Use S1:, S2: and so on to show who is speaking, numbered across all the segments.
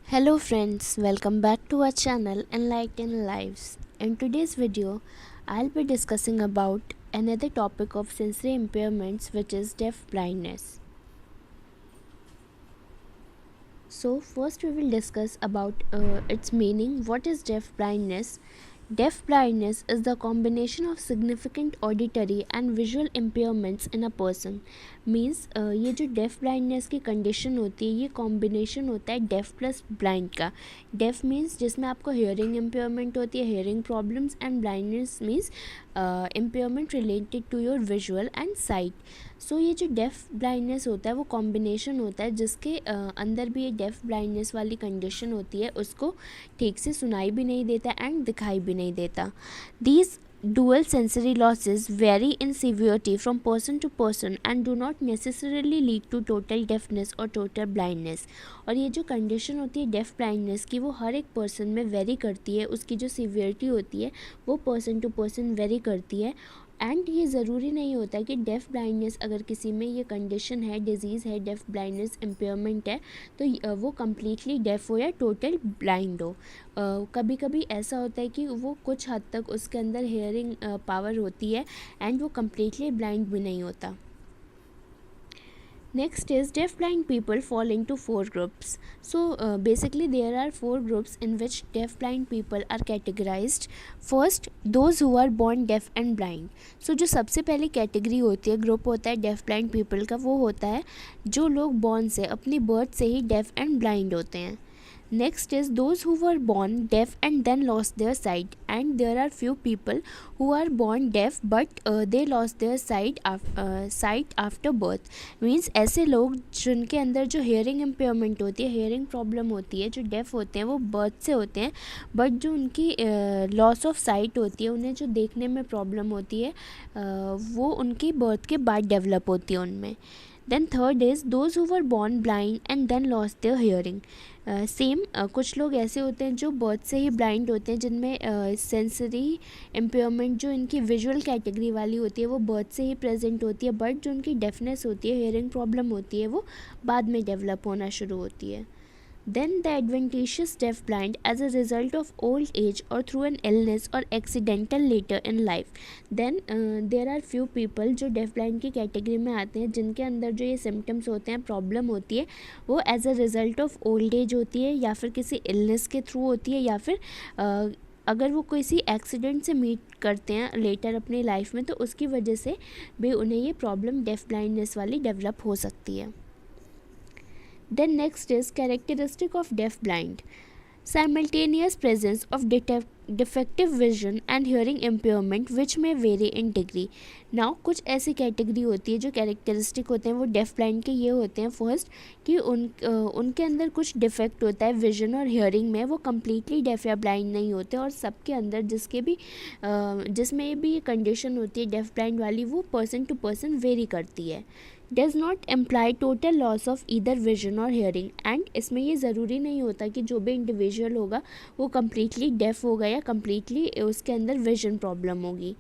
S1: Hello friends, welcome back to our channel Enlighten Lives. In today's video, I'll be discussing about another topic of sensory impairments, which is deaf blindness. So first we will discuss about its meaning. What is deaf blindness? Deaf blindness is the combination of significant auditory and visual impairments in a person. Means ये जो def blindness की condition होती है, ये combination होता है deaf plus blind का. Deaf means जिसमें आपको हेयरिंग इम्पेयरमेंट होती है, hearing problems, and blindness means impairment related to your visual and sight. So ये जो डेफ ब्लाइंडनेस होता है वो कॉम्बिनेशन होता है जिसके अंदर भी ये डेफ ब्लाइंडनेस वाली कंडीशन होती है, उसको ठीक से सुनाई भी नहीं देता एंड दिखाई भी नहीं देता. These dual sensory losses vary in severity from person to person and do not necessarily lead to total deafness or total blindness. और ये जो कंडीशन होती है डेफ ब्लाइंडनेस की, वो हर एक पर्सन में वेरी करती है. उसकी जो सीवियरिटी होती है वो पर्सन टू पर्सन वेरी करती है. एंड ये ज़रूरी नहीं होता कि डेफ़ ब्लाइंडनेस अगर किसी में ये कंडीशन है, डिज़ीज़ है, डेफ़ ब्लाइंडनेस इम्पेयरमेंट है, तो वो कम्प्लीटली डेफ़ हो या टोटल ब्लाइंड हो. कभी कभी ऐसा होता है कि वो कुछ हद तक उसके अंदर हेयरिंग पावर होती है एंड वो कम्प्लीटली ब्लाइंड भी नहीं होता. Next is deaf-blind people fall into four groups. So basically there are four groups in which deaf-blind people are categorized. First, those who are born deaf and blind. So जो सबसे पहली category होती है, group होता है def blind people का, वो होता है जो लोग बॉर्न से, अपनी बर्थ से ही डेफ एंड ब्लाइंड होते हैं. Next is those who were born deaf and then lost their sight, and there are few people who are born deaf but they lost their sight after birth. Means ऐसे लोग जिनके अंदर जो hearing impairment होती है, hearing problem होती है, जो डेफ होते हैं वो बर्थ से होते हैं, बट जो उनकी लॉस ऑफ साइट होती है, उन्हें जो देखने में प्रॉब्लम होती है वो उनकी बर्थ के बाद डेवलप होती है उनमें. Then third is those who were born blind and then lost their hearing. Same कुछ लोग ऐसे होते हैं जो बर्थ से ही ब्लाइंड होते हैं, जिनमें सेंसरी इम्पेयरमेंट जो इनकी विजुअल कैटेगरी वाली होती है वो बर्थ से ही प्रेजेंट होती है, बट जो उनकी डेफनेस होती है, हेयरिंग प्रॉब्लम होती है, वो बाद में डेवलप होना शुरू होती है. Then the adventitious deafblind as a result of old age or through an illness or accidental later in life. Then there are few people जो deafblind की कैटेगरी में आते हैं, जिनके अंदर जो ये सिम्टम्स होते हैं, प्रॉब्लम होती है, वो as a result of old age होती है, या फिर किसी इलनेस के थ्रू होती है, या फिर अगर वो किसी एक्सीडेंट से मीट करते हैं लेटर अपनी लाइफ में, तो उसकी वजह से भी उन्हें ये प्रॉब्लम डेफ ब्लाइंडनेस वाली डेवलप हो सकती है. Then next is characteristic of deaf blind. Simultaneous presence of defective vision and hearing impairment which may vary in degree. Now कुछ ऐसी कैटेगरी होती है जो कैरेक्टरिस्टिक होते हैं वो डेफ ब्लाइंड के ये होते हैं. फर्स्ट कि उनके अंदर कुछ डिफेक्ट होता है विजन और हियरिंग में, वो कम्प्लीटली डेफ या ब्लाइंड नहीं होते, और सबके अंदर जिसमें भी ये कंडीशन होती है डेफ ब्लाइंड वाली, वो पर्सन टू पर्सन वेरी करती है. Does not imply total loss of either vision और हेयरिंग. एंड इसमें ये ज़रूरी नहीं होता कि जो भी इंडिविजुअल होगा वो कम्प्लीटली डेफ होगा या कम्प्लीटली उसके अंदर विजन प्रॉब्लम होगी.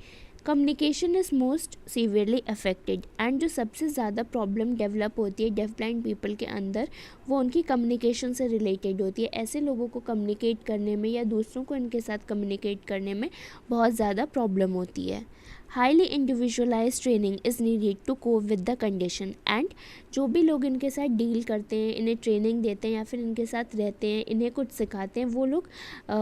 S1: Communication is most severely affected. And जो सबसे ज़्यादा प्रॉब्लम डेवलप होती है डेफ ब्लाइंड पीपल के अंदर, वो उनकी कम्युनिकेशन से रिलेटेड होती है. ऐसे लोगों को कम्युनिकेट करने में या दूसरों को इनके साथ कम्युनिकेट करने में बहुत ज़्यादा प्रॉब्लम होती है. Highly individualise training is needed to cope with the condition. And जो भी लोग इनके साथ डील करते हैं, इन्हें ट्रेनिंग देते हैं या फिर इनके साथ रहते हैं, इन्हें कुछ सिखाते हैं, वो लोग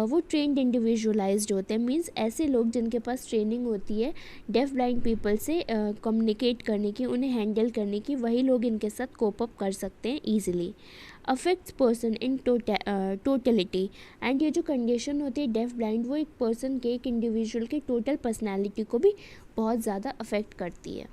S1: वो ट्रेंड इंडिविजुअलाइज्ड होते हैं. मीन्स ऐसे लोग जिनके पास ट्रेनिंग होती है डेफ ब्लाइंड पीपल से कम्युनिकेट करने की, उन्हें हैंडल करने की, वही लोग इनके साथ कोप अप कर सकते हैं easily. Affects person in totality. And ये जो कंडीशन होती है डेफ ब्लाइंड, वो एक पर्सन के, एक इंडिविजुअल के टोटल पर्सनैलिटी को भी बहुत ज़्यादा अफेक्ट करती है.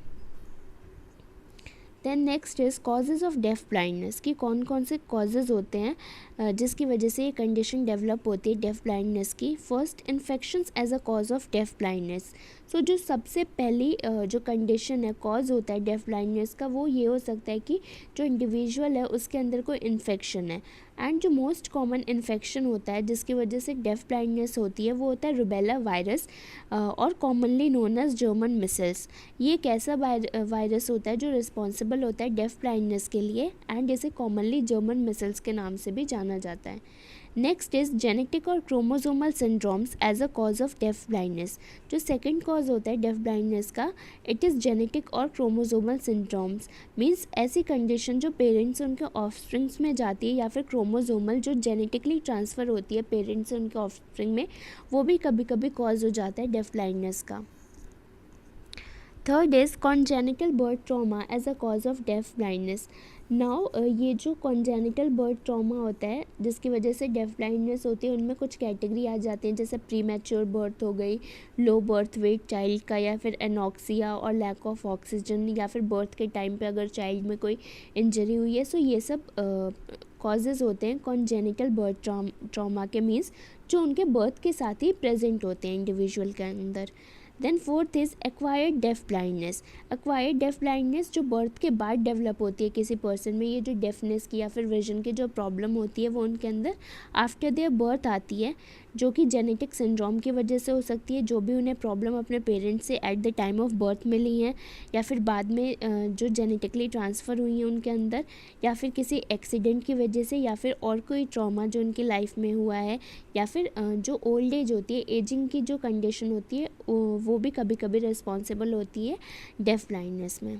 S1: Then next is causes of deaf blindness, कि कौन कौन से कॉजेज़ होते हैं जिसकी वजह से ये कंडीशन डेवलप होती है डेफ ब्लाइंडनेस की. First, infections as a cause of deaf blindness. So जो सबसे पहली जो कंडीशन है, कॉज होता है डेफ ब्लाइंडनेस का, वो ये हो सकता है कि जो इंडिविजुअल है उसके अंदर कोई इन्फेक्शन है. एंड जो मोस्ट कॉमन इन्फेक्शन होता है जिसकी वजह से डेफ ब्लाइंडनेस होती है वो होता है रुबेला वायरस और commonly known as German measles. ये एक ऐसा वायरस होता है जो रिस्पॉन्सिबल होता है डेफ ब्लाइंडनेस के लिए एंड इसे कॉमनली जर्मन मिसल्स के नाम से भी जाना जाता है। नेक्स्ट इज़ जेनेटिक और chromosomal syndromes as a cause of deaf blindness. जो सेकंड कॉज होता है डेफ ब्लाइंडनेस का, इट इज़ जेनेटिक और क्रोमोसोमल सिंड्रोम्स। मीन्स ऐसी कंडीशन जो पेरेंट्स उनके ऑफस्प्रिंग्स में जाती है या फिर क्रोमोसोमल जो जेनेटिकली ट्रांसफ़र होती है पेरेंट्स से उनके ऑफस्प्रिंग में, वो भी कभी कभी कॉज हो जाता है डेफ ब्लाइंडनेस का। Third is congenital birth trauma as a cause of deaf blindness. Now ये जो कॉन्जेनिटल बर्थ ट्रॉमा होता है जिसकी वजह से डेफ ब्लाइंडनेस होती है, उनमें कुछ कैटेगरी आ जाती हैं, जैसे प्री मैच्योर बर्थ हो गई, लो बर्थ वेट चाइल्ड का, या फिर एनॉक्सिया और लैक ऑफ ऑक्सीजन, या फिर बर्थ के टाइम पे अगर चाइल्ड में कोई इंजरी हुई है। सो ये सब कॉजेज़ होते हैं कॉन्जेनिटल बर्थ ट्रॉमा के, मीन्स जो उनके बर्थ के साथ ही प्रेजेंट होते हैं इंडिविजुअल के अंदर। Then fourth is acquired deaf blindness. Acquired deaf blindness जो बर्थ के बाद डेवलप होती है किसी पर्सन में, ये जो डेफनेस की या फिर विजन की जो प्रॉब्लम होती है वो उनके अंदर आफ्टर देयर बर्थ आती है, जो कि जेनेटिक सिंड्रोम की वजह से हो सकती है। जो भी उन्हें प्रॉब्लम अपने पेरेंट्स से at the time of birth मिली हैं या फिर बाद में जो जेनेटिकली ट्रांसफ़र हुई हैं उनके अंदर, या फिर किसी एक्सीडेंट की वजह से, या फिर और कोई ट्रॉमा जो उनकी लाइफ में हुआ है, या फिर जो ओल्ड एज होती है, एजिंग की जो कंडीशन होती है, वो भी कभी कभी रिस्पॉन्सिबल होती है डेफ ब्लाइंडनेस में।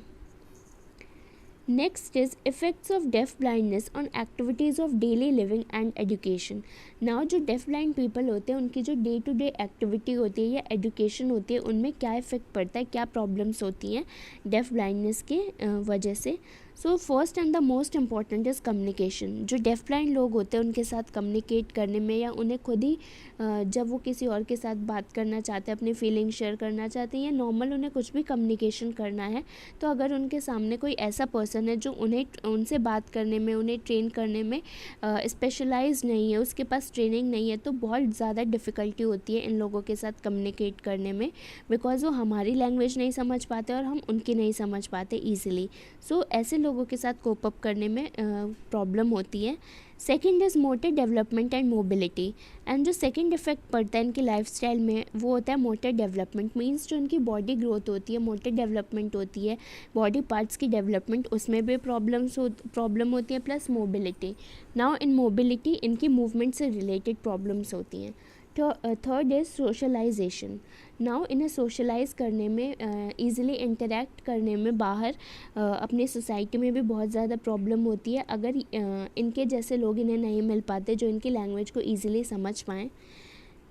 S1: Next is effects of deaf blindness on activities of daily living and education. Now जो डेफ ब्लाइंड पीपल होते हैं उनकी जो डे टू डे एक्टिविटी होती है या एजुकेशन होती है, उनमें क्या इफ़ेक्ट पड़ता है, क्या प्रॉब्लम्स होती हैं डेफ ब्लाइंडनेस के वजह से। So first and the most important is communication. जो डेफ ब्लाइंड लोग होते हैं उनके साथ कम्युनिकेट करने में, या उन्हें खुद ही जब वो किसी और के साथ बात करना चाहते हैं, अपनी फीलिंग शेयर करना चाहते हैं, या नॉर्मल उन्हें कुछ भी कम्युनिकेशन करना है, तो अगर उनके सामने कोई ऐसा पर्सन है जो उनसे बात करने में, उन्हें ट्रेन करने में स्पेशलाइज नहीं है, उसके पास ट्रेनिंग नहीं है, तो बहुत ज़्यादा डिफ़िकल्टी होती है इन लोगों के साथ कम्युनिकेट करने में, बिकॉज वो हमारी लैंग्वेज नहीं समझ पाते और हम उनकी नहीं समझ पाते ईजिली। सो ऐसे लोगों के साथ कोप अप करने में प्रॉब्लम होती है। Second is motor development and mobility. And जो सेकेंड इफेक्ट पड़ता है इनकी लाइफस्टाइल में वो होता है मोटर डेवलपमेंट। मीन्स जो इनकी बॉडी ग्रोथ होती है, मोटर डेवलपमेंट होती है, बॉडी पार्ट्स की डेवलपमेंट, उसमें भी प्रॉब्लम होती है, plus mobility. Now in mobility इनकी मूवमेंट से रिलेटेड प्रॉब्लम्स होती हैं। Third is socialisation. नाउ इन्हें सोशलाइज करने में, ईज़िली इंटरेक्ट करने में बाहर अपनी सोसाइटी में भी बहुत ज़्यादा प्रॉब्लम होती है, अगर इनके जैसे लोग इन्हें नहीं मिल पाते जो इनकी लैंग्वेज को ईज़िली समझ पाएँ।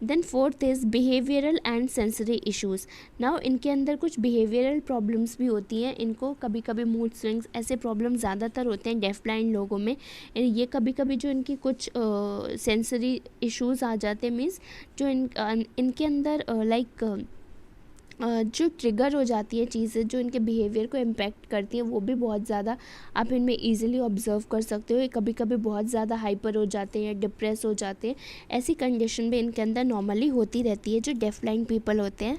S1: Then fourth is behavioural and sensory issues. Now इनके अंदर कुछ बिहेवियरल प्रॉब्लम्स भी होती हैं, इनको कभी कभी मूड स्विंग्स, ऐसे प्रॉब्लम ज़्यादातर होते हैं डेफ ब्लाइंड लोगों में। ये कभी कभी जो इनकी कुछ सेंसरी इश्यूज़ आ जाते हैं, मीन्स जो इनके अंदर लाइक जो ट्रिगर हो जाती है चीज़ें जो इनके बिहेवियर को इम्पैक्ट करती हैं, वो भी बहुत ज़्यादा आप इनमें ईजिली ऑब्जर्व कर सकते हो। ये कभी कभी बहुत ज़्यादा हाइपर हो जाते हैं, डिप्रेस हो जाते हैं, ऐसी कंडीशन भी इनके अंदर नॉर्मली होती रहती है जो डेफ ब्लाइंड पीपल होते हैं।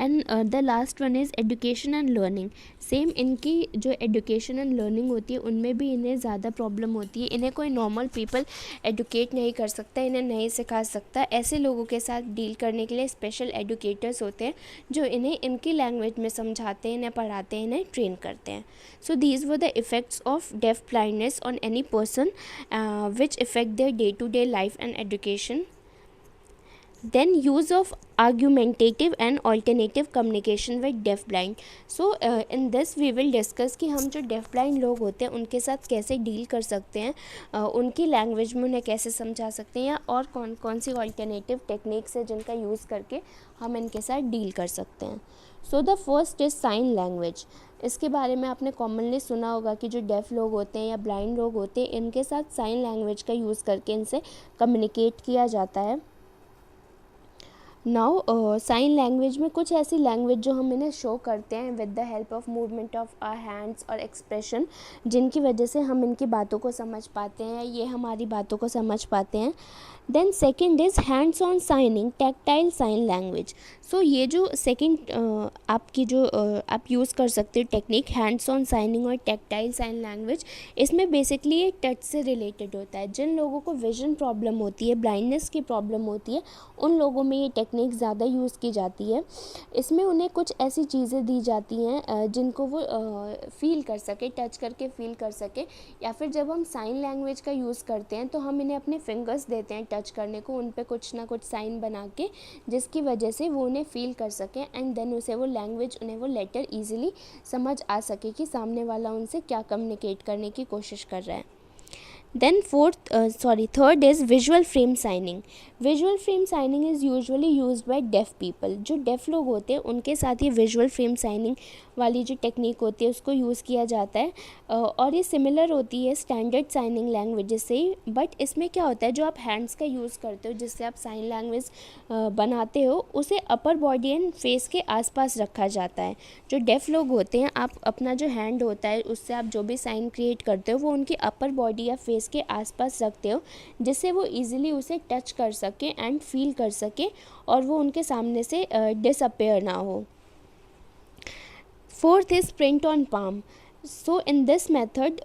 S1: And the last one is education and learning. Same इनकी जो एजुकेशन एंड लर्निंग होती है उनमें भी इन्हें ज़्यादा प्रॉब्लम होती है। इन्हें कोई नॉर्मल पीपल एडुकेट नहीं कर सकता, इन्हें नहीं सिखा सकता। ऐसे लोगों के साथ डील करने के लिए स्पेशल एडुकेटर्स होते हैं जो इन्हें इनकी लैंग्वेज में समझाते हैं, इन्हें पढ़ाते हैं, इन्हें ट्रेन करते हैं। So these were the effects of deaf blindness on any person which affect their day to day life and education. Then use of argumentative and alternative communication with deaf blind. So in this we will discuss कि हम जो deaf blind लोग होते हैं उनके साथ कैसे deal कर सकते हैं, उनकी लैंग्वेज में उन्हें कैसे समझा सकते हैं, और कौन कौन सी ऑल्टरनेटिव टेक्निक्स है जिनका यूज़ करके हम इनके साथ डील कर सकते हैं। So the first is sine language. इसके बारे में आपने कॉमनली सुना होगा कि जो डेफ लोग होते हैं या ब्लाइंड लोग होते हैं इनके साथ साइन लैंग्वेज का यूज़ करके इनसे कम्युनिकेट किया जाता है। नाउ साइन लैंग्वेज में कुछ ऐसी लैंग्वेज जो हम इन्हें शो करते हैं with the help of movement of our hands और एक्सप्रेशन, जिनकी वजह से हम इनकी बातों को समझ पाते हैं, ये हमारी बातों को समझ पाते हैं. Then second is hands on signing tactile sign language. So ये जो सेकेंड आपकी जो आप यूज़ कर सकते हो टेक्निक हैंड्स ऑन साइनिंग और टैक्टाइल साइन लैंग्वेज, इसमें बेसिकली ये टच से रिलेटेड होता है. जिन लोगों को विजन प्रॉब्लम होती है, ब्लाइंडनेस की प्रॉब्लम होती है, उन लोगों में ये टेक्निक ज़्यादा यूज़ की जाती है. इसमें उन्हें कुछ ऐसी चीज़ें दी जाती हैं जिनको वो फील कर सके, टच करके फील कर सके, या फिर जब हम साइन लैंग्वेज का यूज़ करते हैं तो हम इन्हें अपने फिंगर्स देते हैं टच करने को, उन पे कुछ ना कुछ साइन बना के, जिसकी वजह से वो उन्हें फील कर सकें एंड देन उसे वो लैंग्वेज, उन्हें वो लेटर ईजिली समझ आ सके कि सामने वाला उनसे क्या कम्युनिकेट करने की कोशिश कर रहा है. Then third is visual frame signing. Visual frame signing is usually used by deaf people. जो deaf लोग होते हैं उनके साथ ये visual frame signing वाली जो टेक्निक होती है उसको यूज़ किया जाता है, और ये सिमिलर होती है स्टैंडर्ड साइनिंग लैंग्वेज से ही. बट इसमें क्या होता है, जो आप हैंड्स का यूज़ करते हो जिससे आप साइन लैंग्वेज बनाते हो, उसे अपर बॉडी एंड फेस के आसपास रखा जाता है. जो डेफ लोग होते हैं, आप अपना जो हैंड होता है उससे आप जो भी साइन क्रिएट करते हो वो उनकी अपर बॉडी या फेस के आसपास रखते हो, जिससे वो इजीली उसे टच कर सके एंड फील कर सके और वो उनके सामने से डिसअपेयर ना हो. Fourth is print on palm. So in this method,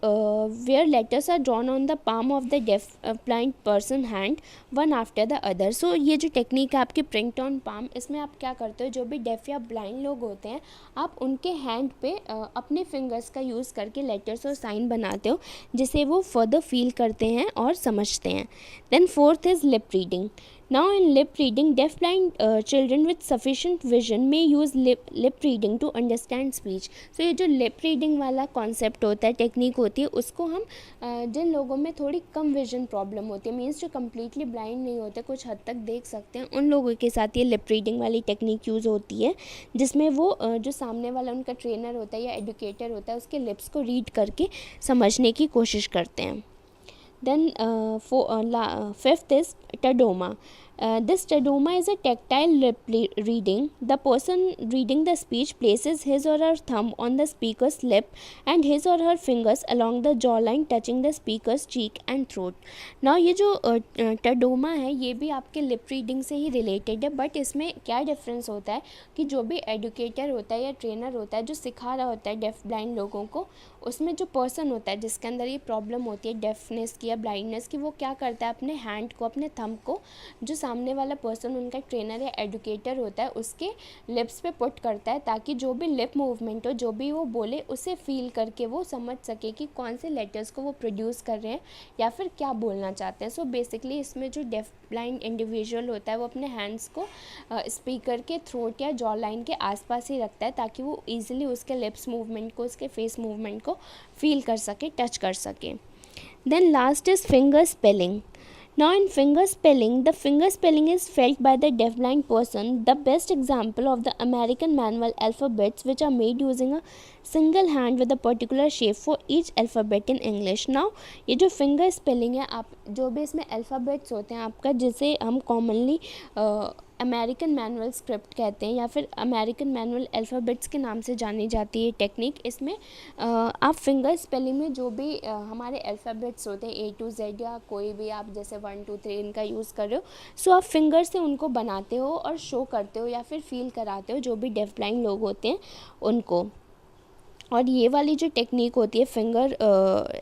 S1: where letters are drawn on the palm of the deaf blind person hand one after the other. So ये जो टेक्निक है आपकी प्रिंट ऑन पाम, इसमें आप क्या करते हो, जो भी डेफ या ब्लाइंड लोग होते हैं आप उनके हैंड पे अपने फिंगर्स का यूज़ करके लेटर्स और साइन बनाते हो, जिसे वो फर्दर फील करते हैं और समझते हैं. Then fourth is lip reading. Now in lip reading, deaf-blind children with sufficient vision may use lip reading to understand speech. So ये जो lip reading वाला concept होता है, टेक्निक होती है, उसको हम जिन लोगों में थोड़ी कम विजन प्रॉब्लम होती है, मीन्स जो कम्प्लीटली ब्लाइंड नहीं होते, कुछ हद तक देख सकते हैं, उन लोगों के साथ ये लिप रीडिंग वाली टेक्निक यूज़ होती है, जिसमें वो जो सामने वाला उनका ट्रेनर होता है या एडुकेटर होता है उसके लिप्स को रीड करके समझने की कोशिश करते हैं. Then fifth is tadoma. This tadoma is a tactile lip reading. The person reading the speech places his or her thumb on the speaker's lip and his or her fingers along the jawline, touching the speaker's cheek and throat. Now ये जो tadoma है ये भी आपके lip reading से ही related है, but इसमें क्या डिफरेंस होता है कि जो भी एडुकेटर होता है या ट्रेनर होता है जो सिखा रहा होता है डेफ ब्लाइंड लोगों को, उसमें जो पर्सन होता है जिसके अंदर ये प्रॉब्लम होती है डेफनेस की या ब्लाइंडनेस की, वो क्या करता है, अपने हैंड को, अपने थंब को, जो सामने वाला पर्सन उनका ट्रेनर या एडुकेटर होता है उसके लिप्स पे पुट करता है, ताकि जो भी लिप मूवमेंट हो, जो भी वो बोले, उसे फील करके वो समझ सके कि कौन से लेटर्स को वो प्रोड्यूस कर रहे हैं या फिर क्या बोलना चाहते हैं. सो बेसिकली इसमें जो डेफ ब्लाइंड इंडिविजुअल होता है वो अपने हैंड्स को स्पीकर के थ्रोट या जॉ लाइन के आसपास ही रखता है, ताकि वो ईजिली उसके लिप्स मूवमेंट को, उसके फेस मूवमेंट को फील कर सके, टच कर सके. Then last is finger spelling. Now in finger spelling, the finger spelling is felt by the deafblind person. The best example of the American manual alphabets, which are made using a single hand with a particular shape for each alphabet in English. Now ये जो finger spelling है, आप जो भी इसमें alphabets होते हैं आपका, जिसे हम commonly अमेरिकन मैनुअल स्क्रिप्ट कहते हैं या फिर अमेरिकन मैनुअल अल्फ़ाबेट्स के नाम से जानी जाती है टेक्निक. इसमें आप फिंगर स्पेलिंग में जो भी हमारे अल्फ़ाबेट्स होते हैं A to Z या कोई भी आप जैसे 1 2 3 इनका यूज़ कर रहे हो, सो आप फिंगर से उनको बनाते हो और शो करते हो या फिर फील कराते हो जो भी डेफ ब्लाइंड लोग होते हैं उनको. और ये वाली जो टेक्निक होती है फिंगर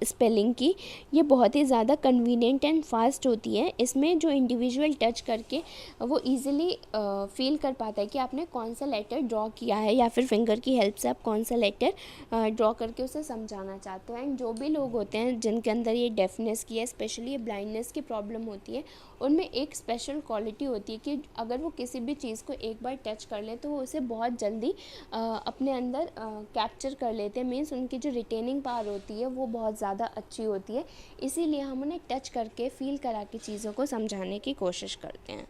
S1: स्पेलिंग की, ये बहुत ही ज़्यादा कन्वीनियंट एंड फास्ट होती है. इसमें जो इंडिविजुअल टच करके वो इजीली फील कर पाता है कि आपने कौन सा लेटर ड्रॉ किया है, या फिर फिंगर की हेल्प से आप कौन सा लेटर ड्रॉ करके उसे समझाना चाहते हो. एंड जो भी लोग होते हैं जिनके अंदर ये डेफनेस की है, स्पेशली ये ब्लाइंडनेस की प्रॉब्लम होती है, उनमें एक स्पेशल क्वालिटी होती है कि अगर वो किसी भी चीज़ को एक बार टच कर लें तो वो उसे बहुत जल्दी अपने अंदर कैप्चर कर लेते हैं. मीन्स उनकी जो रिटेनिंग पावर होती है वो बहुत ज़्यादा अच्छी होती है, इसीलिए हम उन्हें टच करके फील करा के चीज़ों को समझाने की कोशिश करते हैं.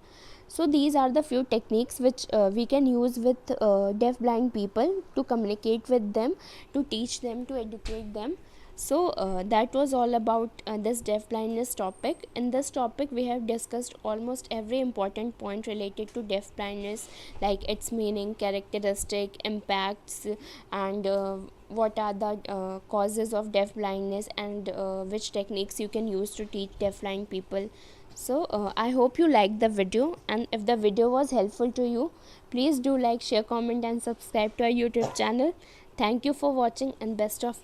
S1: So these are the few techniques which we can use with deaf blind people to communicate with them, to teach them, to educate them. So that was all about this deaf blindness topic. In this topic we have discussed almost every important point related to deaf blindness, like its meaning, characteristic, impacts, and what are the causes of deaf blindness, and which techniques you can use to teach deaf blind people. So I hope you liked the video, and if the video was helpful to you, please do like, share, comment and subscribe to our YouTube channel. Thank you for watching, and best of luck.